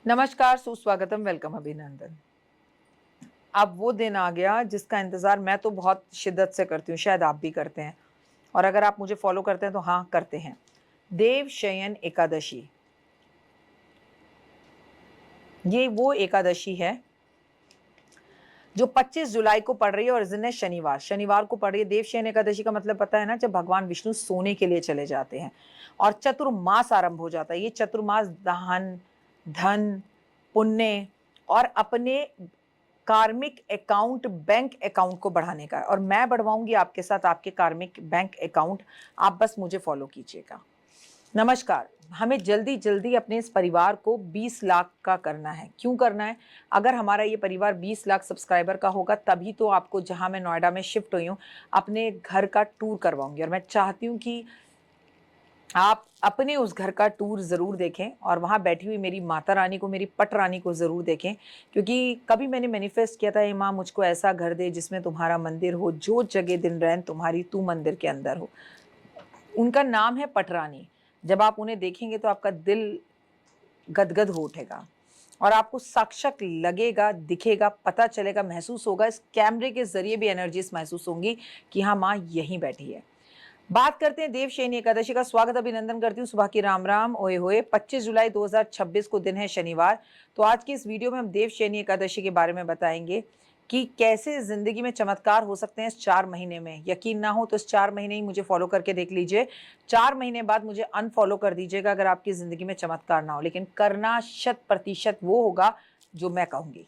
नमस्कार, सुस्वागतम, वेलकम, अभिनंदन। अब वो दिन आ गया जिसका इंतज़ार मैं तो बहुत शिद्दत से करती हूँ, शायद आप भी करते हैं और अगर आप मुझे फ़ॉलो करते हैं तो हाँ, करते हैं। देवशयन एकादशी, ये वो एकादशी है जो 25 जुलाई को पड़ रही है और इस दिन है शनिवार को पड़ रही है। देवशयन एकादशी का मतलब पता है ना, जब भगवान विष्णु सोने के लिए चले जाते हैं और चतुर्मास आरंभ हो जाता है। ये चतुर्मास दान, धन, पुण्य और अपने कार्मिक अकाउंट, बैंक अकाउंट को बढ़ाने का है और मैं बढ़वाऊंगी आपके साथ आपके कार्मिक बैंक अकाउंट। आप बस मुझे फॉलो कीजिएगा। नमस्कार। हमें जल्दी जल्दी अपने इस परिवार को 20 लाख का करना है। क्यों करना है? अगर हमारा ये परिवार 20 लाख सब्सक्राइबर का होगा तभी तो आपको, जहां मैं नोएडा में शिफ्ट हुई हूँ, अपने घर का टूर करवाऊंगी और मैं चाहती हूँ कि आप अपने उस घर का टूर ज़रूर देखें और वहाँ बैठी हुई मेरी माता रानी को, मेरी पट रानी को ज़रूर देखें। क्योंकि कभी मैंने मैनिफेस्ट किया था, हे माँ मुझको ऐसा घर दे जिसमें तुम्हारा मंदिर हो, जो जगह दिन रैन तुम्हारी, तू मंदिर के अंदर हो। उनका नाम है पट रानी। जब आप उन्हें देखेंगे तो आपका दिल गदगद हो उठेगा और आपको साक्षात लगेगा, दिखेगा, पता चलेगा, महसूस होगा। इस कैमरे के ज़रिए भी एनर्जीज महसूस होंगी कि हाँ माँ यहीं बैठी है। बात करते हैं देवशयनी एकादशी का। स्वागत, अभिनंदन करती हूँ। सुबह की राम राम, ओए होए। 25 जुलाई 2026 को दिन है शनिवार। तो आज की इस वीडियो में हम देवशयनी एकादशी के बारे में बताएंगे कि कैसे जिंदगी में चमत्कार हो सकते हैं इस 4 महीने में। यकीन ना हो तो इस 4 महीने ही मुझे फॉलो करके देख लीजिए। 4 महीने बाद मुझे अनफॉलो कर दीजिएगा अगर आपकी जिंदगी में चमत्कार ना हो, लेकिन करना 100% वो होगा जो मैं कहूंगी।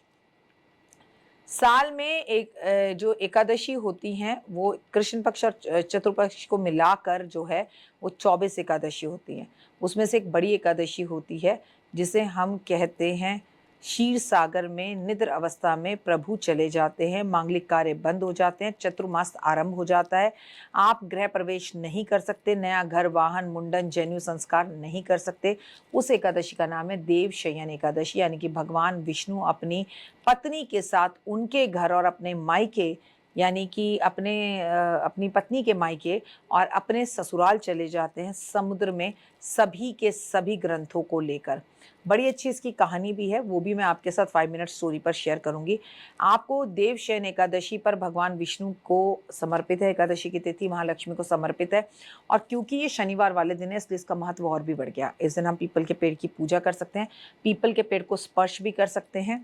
साल में एक जो एकादशी होती हैं वो कृष्ण पक्ष और चतुर्पक्ष को मिलाकर जो है वो 24 एकादशी होती हैं। उसमें से एक बड़ी एकादशी होती है जिसे हम कहते हैं क्षीर सागर में निद्र अवस्था में प्रभु चले जाते हैं, मांगलिक कार्य बंद हो जाते हैं, चतुर्मास आरंभ हो जाता है। आप गृह प्रवेश नहीं कर सकते, नया घर, वाहन, मुंडन, जनेऊ संस्कार नहीं कर सकते। उस एकादशी का नाम है देवशयन एकादशी, यानी कि भगवान विष्णु अपनी पत्नी के साथ उनके घर और अपने मायके, यानी कि अपनी पत्नी के मायके और अपने ससुराल चले जाते हैं समुद्र में, सभी के सभी ग्रंथों को लेकर। बड़ी अच्छी इसकी कहानी भी है, वो भी मैं आपके साथ 5 मिनट स्टोरी पर शेयर करूंगी। आपको देवशयन एकादशी पर भगवान विष्णु को समर्पित है, एकादशी की तिथि महालक्ष्मी को समर्पित है और क्योंकि ये शनिवार वाले दिन है इसलिए इसका महत्व और भी बढ़ गया। इस दिन हम पीपल के पेड़ की पूजा कर सकते हैं, पीपल के पेड़ को स्पर्श भी कर सकते हैं।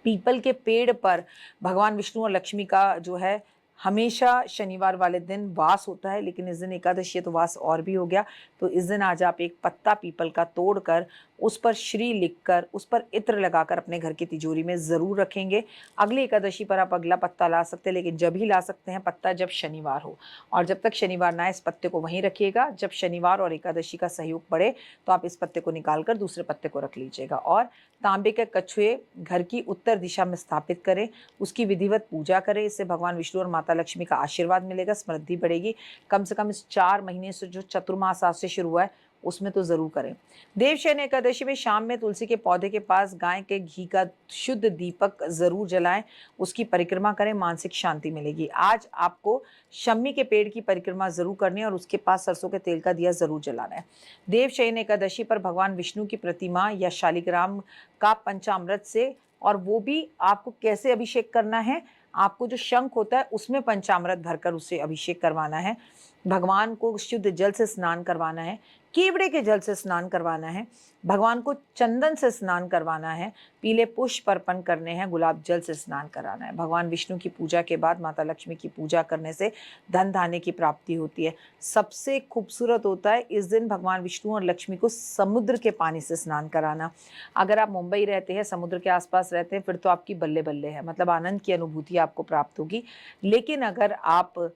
पीपल के पेड़ पर भगवान विष्णु और लक्ष्मी का जो है हमेशा शनिवार वाले दिन वास होता है, लेकिन इस दिन एकादशी है तो वास और भी हो गया। तो इस दिन आज आप एक पत्ता पीपल का तोड़कर उस पर श्री लिखकर उस पर इत्र लगाकर अपने घर की तिजोरी में ज़रूर रखेंगे। अगली एकादशी पर आप अगला पत्ता ला सकते हैं, लेकिन जब ही ला सकते हैं पत्ता जब शनिवार हो, और जब तक शनिवार ना आए इस पत्ते को वहीं रखिएगा। जब शनिवार और एकादशी का सहयोग पड़े तो आप इस पत्ते को निकाल कर दूसरे पत्ते को रख लीजिएगा और तांबे के कछुए घर की उत्तर दिशा में स्थापित करें, उसकी विधिवत पूजा करें। इससे भगवान विष्णु और माता लक्ष्मी का आशीर्वाद मिलेगा, समृद्धि बढ़ेगी। कम से कम इस 4 महीने से जो चतुर्मास आज से शुरू हुआ है उसमें तो जरूर करें। देवशयन एकादशी में शाम में तुलसी के पौधे के पास गाय के घी का शुद्ध दीपक जरूर जलाएं, उसकी परिक्रमा करें, मानसिक शांति मिलेगी। आज आपको शम्मी के पेड़ की परिक्रमा जरूर करनी है और उसके पास सरसों के तेल का दिया जरूर जलाना है। देवशयन एकादशी पर भगवान विष्णु की प्रतिमा या शालिग्राम का पंचामृत से, और वो भी आपको कैसे अभिषेक करना है, आपको जो शंख होता है उसमें पंचामृत भरकर उससे अभिषेक करवाना है। भगवान को शुद्ध जल से स्नान करवाना है, कीवड़े के जल से स्नान करवाना है, भगवान को चंदन से स्नान करवाना है, पीले पुष्प अर्पण करने हैं, गुलाब जल से स्नान कराना है। भगवान विष्णु की पूजा के बाद माता लक्ष्मी की पूजा करने से धन धान्य की प्राप्ति होती है। सबसे खूबसूरत होता है इस दिन भगवान विष्णु और लक्ष्मी को समुद्र के पानी से स्नान कराना। अगर आप मुंबई रहते हैं, समुद्र के आसपास रहते हैं, फिर तो आपकी बल्ले बल्ले है, मतलब आनंद की अनुभूति आपको प्राप्त होगी। लेकिन अगर आप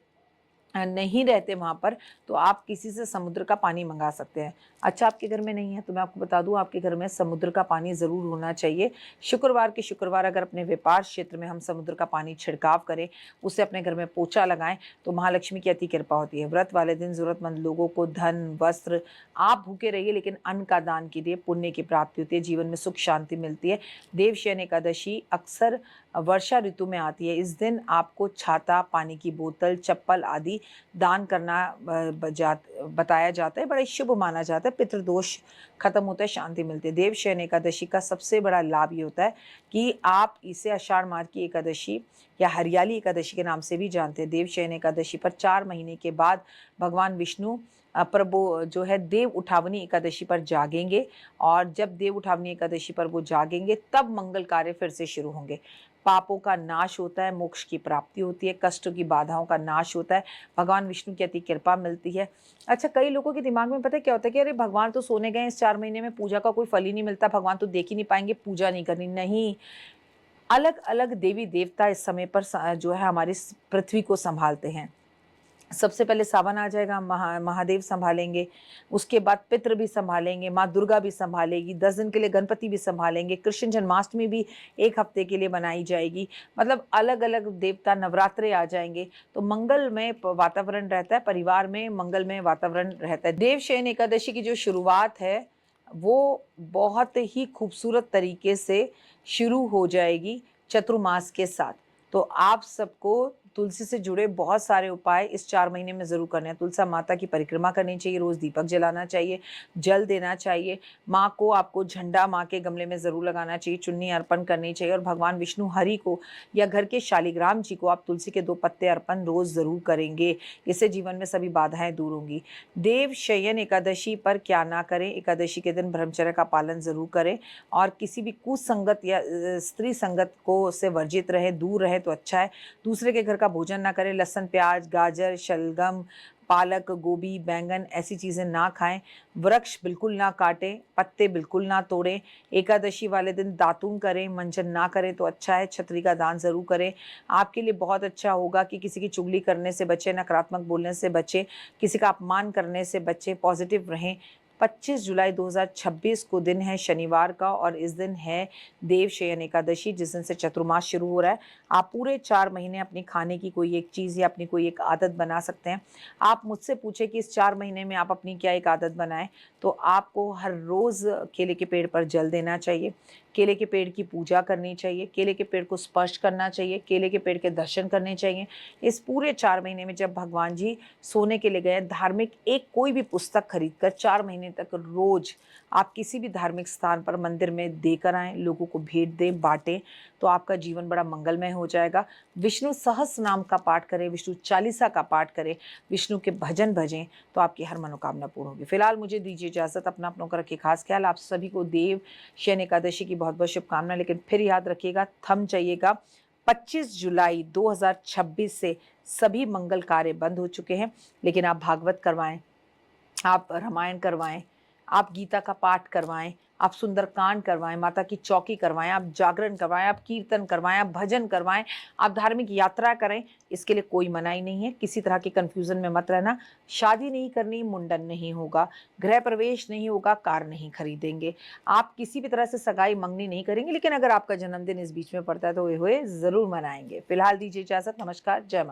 नहीं रहते वहाँ पर तो आप किसी से समुद्र का पानी मंगा सकते हैं। अच्छा, आपके घर में नहीं है तो मैं आपको बता दूं, आपके घर में समुद्र का पानी ज़रूर होना चाहिए। शुक्रवार के शुक्रवार अगर अपने व्यापार क्षेत्र में हम समुद्र का पानी छिड़काव करें, उससे अपने घर में पोछा लगाएं तो महालक्ष्मी की अति कृपा होती है। व्रत वाले दिन ज़रूरतमंद लोगों को धन, वस्त्र, आप भूखे रहिए लेकिन अन्न का दान कीजिए, पुण्य की प्राप्ति होती है, जीवन में सुख शांति मिलती है। देवशयन एकादशी अक्सर वर्षा ऋतु में आती है। इस दिन आपको छाता, पानी की बोतल, चप्पल आदि दान करना बताया जाता है। बड़ा ही शुभ माना जाता है। पितृदोष खत्म होता है, शांति मिलती है। देवशयन एकादशी का सबसे बड़ा लाभ ये होता है कि आप इसे आषाढ़ मास की एकादशी या हरियाली एकादशी के नाम से भी जानते हैं। देवशयन एकादशी पर 4 महीने के बाद भगवान विष्णु प्रभु जो है देव उठावनी एकादशी पर जागेंगे, और जब देव उठावनी एकादशी पर वो जागेंगे तब मंगल कार्य फिर से शुरू होंगे। पापों का नाश होता है, मोक्ष की प्राप्ति होती है, कष्टों की बाधाओं का नाश होता है, भगवान विष्णु की अति कृपा मिलती है। अच्छा, कई लोगों के दिमाग में पता है क्या होता है कि अरे भगवान तो सोने गए, इस 4 महीने में पूजा का कोई फल ही नहीं मिलता, भगवान तो देख ही नहीं पाएंगे, पूजा नहीं करनी। नहीं, अलग अलग देवी देवता इस समय पर जो है हमारी पृथ्वी को संभालते हैं। सबसे पहले सावन आ जाएगा, महादेव संभालेंगे, उसके बाद पितृ भी संभालेंगे, माँ दुर्गा भी संभालेगी, 10 दिन के लिए गणपति भी संभालेंगे, कृष्ण जन्माष्टमी भी 1 हफ्ते के लिए मनाई जाएगी। मतलब अलग अलग देवता, नवरात्रे आ जाएंगे, तो मंगलमय वातावरण रहता है, परिवार में मंगलमय वातावरण रहता है। देवशयन एकादशी की जो शुरुआत है वो बहुत ही खूबसूरत तरीके से शुरू हो जाएगी चतुर्मास के साथ। तो आप सबको तुलसी से जुड़े बहुत सारे उपाय इस 4 महीने में ज़रूर करने हैं। तुलसी माता की परिक्रमा करनी चाहिए, रोज़ दीपक जलाना चाहिए, जल देना चाहिए, माँ को आपको झंडा माँ के गमले में ज़रूर लगाना चाहिए, चुन्नी अर्पण करनी चाहिए, और भगवान विष्णु हरि को या घर के शालिग्राम जी को आप तुलसी के 2 पत्ते अर्पण रोज़ ज़रूर करेंगे। इससे जीवन में सभी बाधाएं दूर होंगी। देव शयन एकादशी पर क्या ना करें, एकादशी के दिन ब्रह्मचर्य का पालन ज़रूर करें, और किसी भी कुसंगत या स्त्री संगत को से वर्जित रहे, दूर रहे तो अच्छा है। दूसरे के घर का भोजन ना करें, लहसुन, प्याज, गाजर, शलगम, पालक, गोभी, बैंगन ऐसी चीज़ें ना खाएं। वृक्ष बिल्कुल ना काटें, पत्ते बिल्कुल ना तोड़ें। एकादशी वाले दिन दातून करें, मंजन ना करें तो अच्छा है। छतरी का दान ज़रूर करें, आपके लिए बहुत अच्छा होगा। कि किसी की चुगली करने से बचें, नकारात्मक बोलने से बचें, किसी का अपमान करने से बचें, पॉजिटिव रहें। 25 जुलाई 2026 को दिन है शनिवार का, और इस दिन है देवशयन एकादशी, जिस दिन से चतुर्मास शुरू हो रहा है। आप पूरे 4 महीने अपनी खाने की कोई एक चीज़ या अपनी कोई एक आदत बना सकते हैं। आप मुझसे पूछे कि इस 4 महीने में आप अपनी क्या एक आदत बनाएं, तो आपको हर रोज़ केले के पेड़ पर जल देना चाहिए, केले के पेड़ की पूजा करनी चाहिए, केले के पेड़ को स्पर्श करना चाहिए, केले के पेड़ के दर्शन करने चाहिए। इस पूरे 4 महीने में जब भगवान जी सोने के लिए गए, धार्मिक एक कोई भी पुस्तक खरीदकर 4 महीने तक रोज़ आप किसी भी धार्मिक स्थान पर मंदिर में देकर आएँ, लोगों को भेंट दें, बाँटें, तो आपका जीवन बड़ा मंगलमय हो जाएगा। विष्णु सहस्र नाम का पाठ करें, विष्णु चालीसा का पाठ करें, विष्णु के भजन भजें, तो आपकी हर मनोकामना पूर्ण होगी। फिलहाल मुझे दीजिए इजाज़त, अपना अपनों का रखिए खास ख्याल। आप सभी को देव शयन एकादशी की बहुत बहुत शुभकामनाएं। लेकिन फिर याद रखिएगा, थम जाइएगा, 25 जुलाई 2026 से सभी मंगल कार्य बंद हो चुके हैं। लेकिन आप भागवत करवाएं, आप रामायण करवाएं, आप गीता का पाठ करवाएं, आप सुंदरकांड करवाएं, माता की चौकी करवाएं, आप जागरण करवाएं, आप कीर्तन करवाएं, आप भजन करवाएं, आप धार्मिक यात्रा करें। इसके लिए कोई मनाही नहीं है। किसी तरह के कन्फ्यूज़न में मत रहना। शादी नहीं करनी, मुंडन नहीं होगा, गृह प्रवेश नहीं होगा, कार नहीं खरीदेंगे, आप किसी भी तरह से सगाई मंगनी नहीं करेंगे। लेकिन अगर आपका जन्मदिन इस बीच में पड़ता है तो हुए ज़रूर मनाएंगे। फिलहाल दीजिए इजाज़त, नमस्कार, जय माता।